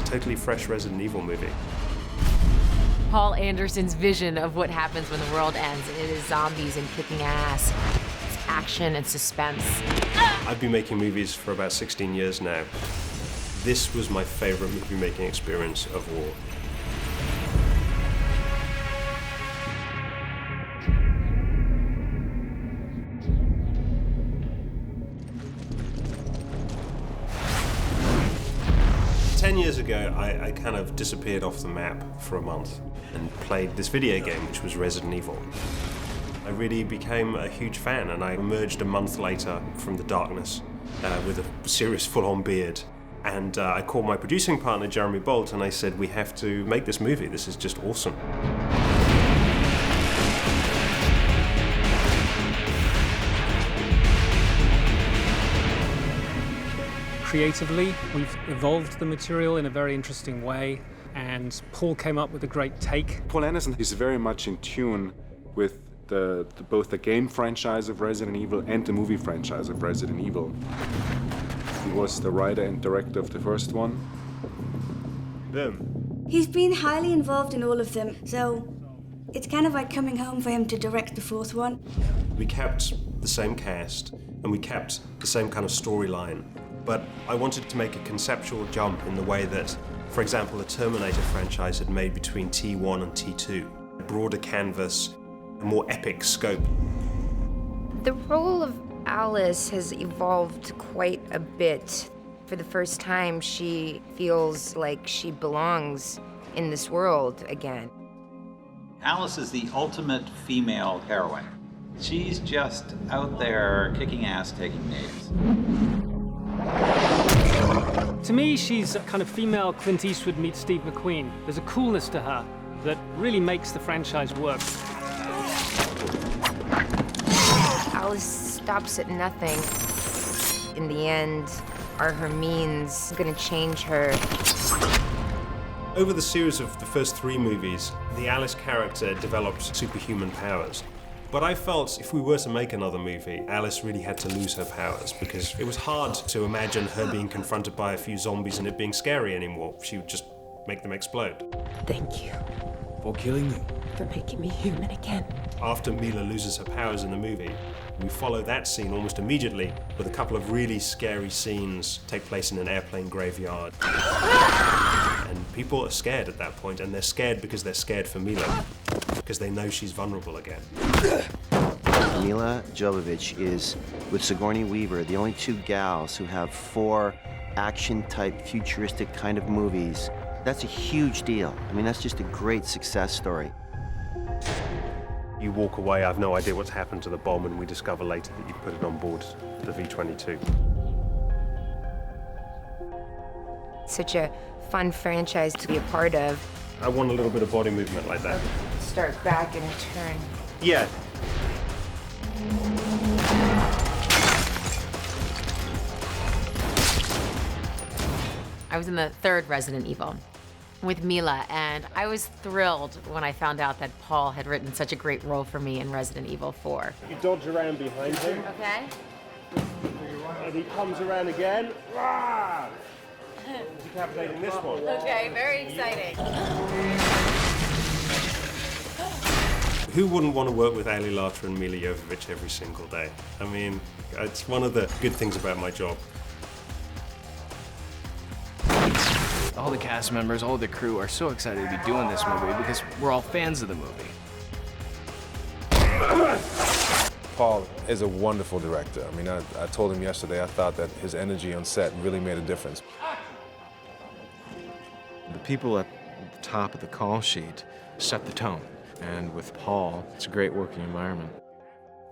totally fresh Resident Evil movie. Paul Anderson's vision of what happens when the world ends. It is zombies and kicking ass. It's action and suspense. I've been making movies for about 16 years now. This was my favorite movie-making experience of all. Years ago, I kind of disappeared off the map for a month and played this video game, which was Resident Evil. I really became a huge fan, and I emerged a month later from the darkness with a serious full-on beard. And I called my producing partner, Jeremy Bolt, and I said, we have to make this movie. This is just awesome. Creatively, we've evolved the material in a very interesting way, and Paul came up with a great take. Paul Anderson is very much in tune with both the game franchise of Resident Evil and the movie franchise of Resident Evil. He was the writer and director of the first one. Boom. He's been highly involved in all of them, so it's kind of like coming home for him to direct the fourth one. We kept the same cast, and we kept the same kind of storyline. But I wanted to make a conceptual jump in the way that, for example, the Terminator franchise had made between T1 and T2. A broader canvas, a more epic scope. The role of Alice has evolved quite a bit. For the first time, she feels like she belongs in this world again. Alice is the ultimate female heroine. She's just out there kicking ass, taking names. To me, she's a kind of female Clint Eastwood meets Steve McQueen. There's a coolness to her that really makes the franchise work. Alice stops at nothing. In the end, are her means gonna change her? Over the series of the first 3 movies, the Alice character developed superhuman powers. But I felt if we were to make another movie, Alice really had to lose her powers, because it was hard to imagine her being confronted by a few zombies and it being scary anymore. She would just make them explode. Thank you. For killing me. For making me human again. After Milla loses her powers in the movie, we follow that scene almost immediately with a couple of really scary scenes take place in an airplane graveyard. And people are scared at that point, and they're scared because they're scared for Milla, because they know she's vulnerable again. Milla Jovovich is, with Sigourney Weaver, the only 2 gals who have 4 action-type, futuristic kind of movies. That's a huge deal. I mean, that's just a great success story. You walk away, I've no idea what's happened to the bomb, and we discover later that you put it on board the V-22. Such a fun franchise to be a part of. I want a little bit of body movement like that. Start back and turn. Yeah. I was in the 3rd Resident Evil with Milla, and I was thrilled when I found out that Paul had written such a great role for me in Resident Evil 4. You dodge around behind him. Okay. And he comes around again. Rah! Decapitating this one. Okay, very exciting. Who wouldn't want to work with Ali Larter and Milla Jovovich every single day? I mean, it's one of the good things about my job. All the cast members, all the crew are so excited to be doing this movie because we're all fans of the movie. Paul is a wonderful director. I mean, I told him yesterday I thought that his energy on set really made a difference. The people at the top of the call sheet set the tone. And with Paul, it's a great working environment.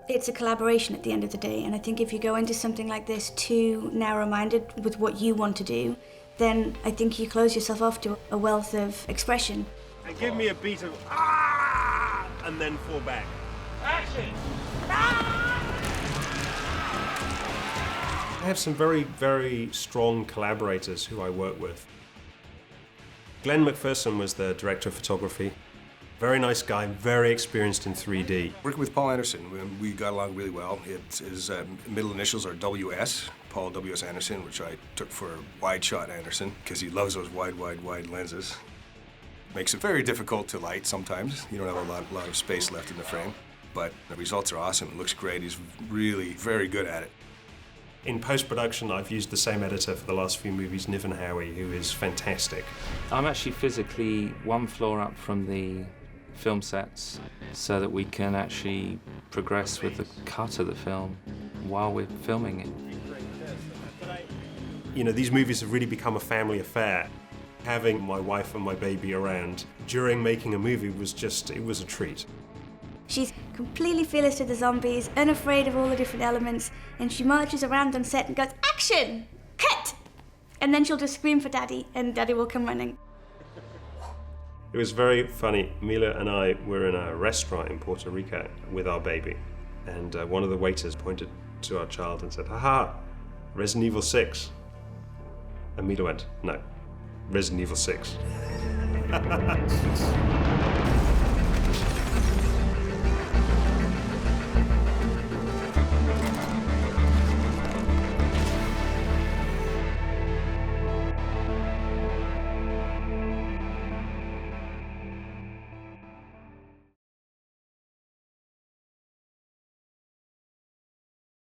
It's a collaboration at the end of the day, and I think if you go into something like this too narrow-minded with what you want to do, then I think you close yourself off to a wealth of expression. And give me a beat of ah, and then fall back. Action! Ah! I have some very, very strong collaborators who I work with. Glenn McPherson was the director of photography. Very nice guy, very experienced in 3D. Working with Paul Anderson, we got along really well. His middle initials are WS. Paul W.S. Anderson, which I took for wide shot Anderson, because he loves those wide lenses. Makes it very difficult to light sometimes. You don't have a lot of space left in the frame, but the results are awesome. It looks great. He's really very good at it. In post-production, I've used the same editor for the last few movies, Niven Howie, who is fantastic. I'm actually physically one floor up from the film sets so that we can actually progress with the cut of the film while we're filming it. You know, these movies have really become a family affair. Having my wife and my baby around during making a movie was just, it was a treat. She's completely fearless to the zombies, unafraid of all the different elements, and she marches around on set and goes, "Action! Cut!" And then she'll just scream for Daddy, and Daddy will come running. It was very funny. Milla and I were in a restaurant in Puerto Rico with our baby, and one of the waiters pointed to our child and said, "Haha, Resident Evil 6. And Milla went, "No, Resident Evil 6.